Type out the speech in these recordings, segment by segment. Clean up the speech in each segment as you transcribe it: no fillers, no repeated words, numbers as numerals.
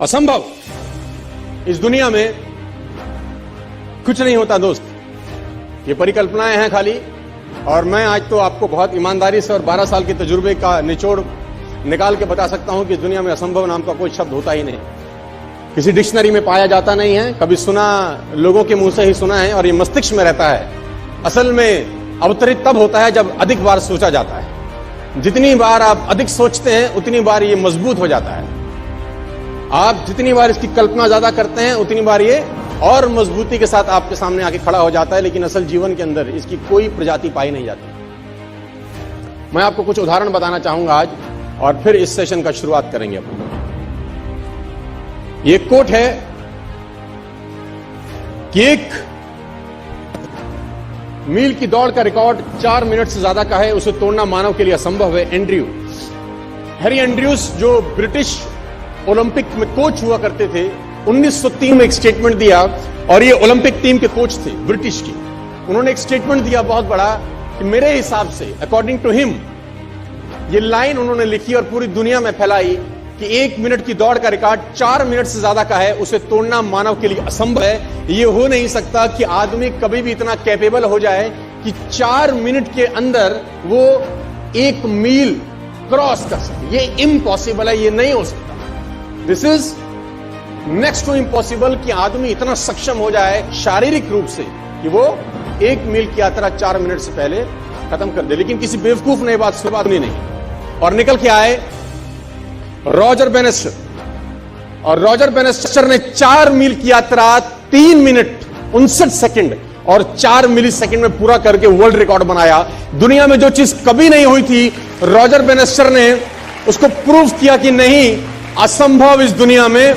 असंभव। इस दुनिया में कुछ नहीं होता दोस्त, ये परिकल्पनाएं हैं खाली। और मैं आज तो आपको बहुत ईमानदारी से और 12 साल के तजुर्बे का निचोड़ निकाल के बता सकता हूं कि इस दुनिया में असंभव नाम का कोई शब्द होता ही नहीं, किसी डिक्शनरी में पाया जाता नहीं है, कभी सुना लोगों के मुंह से ही सुना है और ये मस्तिष्क में रहता है। असल में अवतरित तब होता है जब अधिक बार सोचा जाता है। जितनी बार आप अधिक सोचते हैं उतनी बार ये मजबूत हो जाता है। आप जितनी बार इसकी कल्पना ज्यादा करते हैं उतनी बार ये और मजबूती के साथ आपके सामने आके खड़ा हो जाता है। लेकिन असल जीवन के अंदर इसकी कोई प्रजाति पाई नहीं जाती। मैं आपको कुछ उदाहरण बताना चाहूंगा आज और फिर इस सेशन का शुरुआत करेंगे अपन। ये कोट है कि एक मील की दौड़ का रिकॉर्ड 4 मिनट से ज्यादा का है, उसे तोड़ना मानव के लिए असंभव है। हैरी एंड्रयूज जो ब्रिटिश ओलंपिक में कोच हुआ करते थे, 1903 में एक स्टेटमेंट दिया और ये ओलंपिक टीम के कोच थे ब्रिटिश की। उन्होंने एक स्टेटमेंट दिया बहुत बड़ा कि मेरे हिसाब से, अकॉर्डिंग टू हिम, ये लाइन उन्होंने लिखी और पूरी दुनिया में फैलाई कि 1 मिनट की दौड़ का रिकॉर्ड 4 मिनट से ज्यादा का है, उसे तोड़ना मानव के लिए असंभव है। ये हो नहीं सकता कि आदमी कभी भी इतना कैपेबल हो जाए कि 4 मिनट के अंदर वो 1 मील क्रॉस कर सके। ये इम्पॉसिबल है, ये नहीं हो सकता। This is next to impossible कि आदमी इतना सक्षम हो जाए शारीरिक रूप से कि वो 1 मील की यात्रा 4 मिनट से पहले खत्म कर दे। लेकिन किसी बेवकूफ ने बात सुनी नहीं और निकल के आए रॉजर बेनेस्टर। और रॉजर बेनेस्टर ने 4 मील की यात्रा 3 मिनट 59 सेकंड और 4 मिली सेकंड में पूरा करके वर्ल्ड रिकॉर्ड बनाया। दुनिया में जो चीज कभी नहीं हुई थी, रॉजर बेनेस्टर ने उसको प्रूव किया कि नहीं, असंभव इस दुनिया में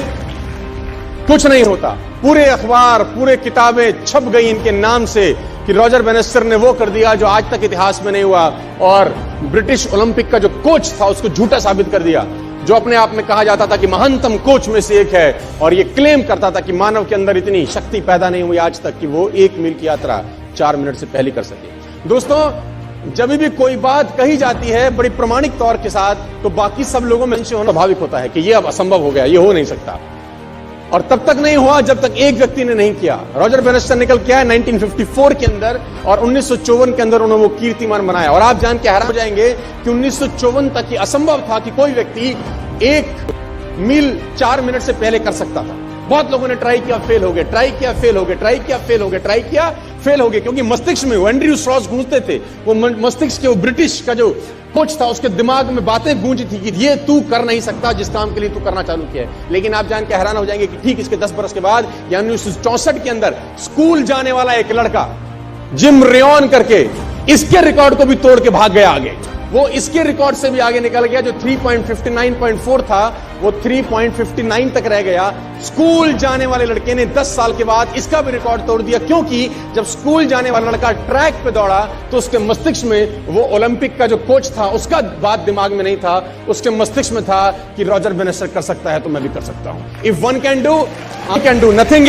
कुछ नहीं होता। पूरे अखबार, पूरे किताबें छप गई इनके नाम से कि रॉजर बेनेस्टर ने वो कर दिया जो आज तक इतिहास में नहीं हुआ। और ब्रिटिश ओलंपिक का जो कोच था उसको झूठा साबित कर दिया, जो अपने आप में कहा जाता था कि महानतम कोच में से एक है, और ये क्लेम करता था कि मानव के अंदर इतनी शक्ति पैदा नहीं हुई आज तक कि वो 1 मील की यात्रा 4 मिनट से पहले कर सके। दोस्तों, जब भी कोई बात कही जाती है बड़ी प्रमाणिक तौर के साथ, तो बाकी सब लोगों में होना स्वाभाविक होता है कि ये अब असंभव हो गया, ये हो नहीं सकता। और तब तक नहीं हुआ जब तक एक व्यक्ति ने नहीं किया। रॉजर बेनेस्टर निकल के आया 1954 के अंदर और 1954 के अंदर उन्होंने वो कीर्तिमान बनाया। और आप जान के हैरान हो जाएंगे कि 1954 तक ये असंभव था कि कोई व्यक्ति 1 मील 4 मिनट से पहले कर सकता था। बहुत लोगों ने ट्राई किया, फेल हो गए, ट्राई किया, फेल हो गए, ट्राई किया, फेल हो गए, ट्राई किया, फेल हो गए, क्योंकि मस्तिष्क में एंड्रयू स्ट्रॉस गूंजते थे। वो मस्तिष्क के, वो ब्रिटिश का जो कोच था, उसके दिमाग में बातें गूंजी थी कि ये तू कर नहीं सकता जिस काम के लिए तू करना चालू किया है। लेकिन आप जान के हैरान हो जाएंगे कि ठीक इसके 10 बरस के बाद, यानी 1964 के अंदर, स्कूल जाने वाला एक लड़का जिम रेयन करके इसके रिकॉर्ड को भी तोड़ के भाग गया आगे। वो इसके रिकॉर्ड से भी आगे निकल गया। जो 3.59.4 था वो 3.59 तक रह गया। स्कूल जाने वाले लड़के ने 10 साल के बाद इसका भी रिकॉर्ड तोड़ दिया, क्योंकि जब स्कूल जाने वाला लड़का ट्रैक पे दौड़ा तो उसके मस्तिष्क में वो ओलंपिक का जो कोच था उसका बात दिमाग में नहीं था, उसके मस्तिष्क में था कि रॉजर बेनेस्टर कर सकता है तो मैं भी कर सकता हूं। If one can do, I can do. Nothing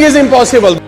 is impossible.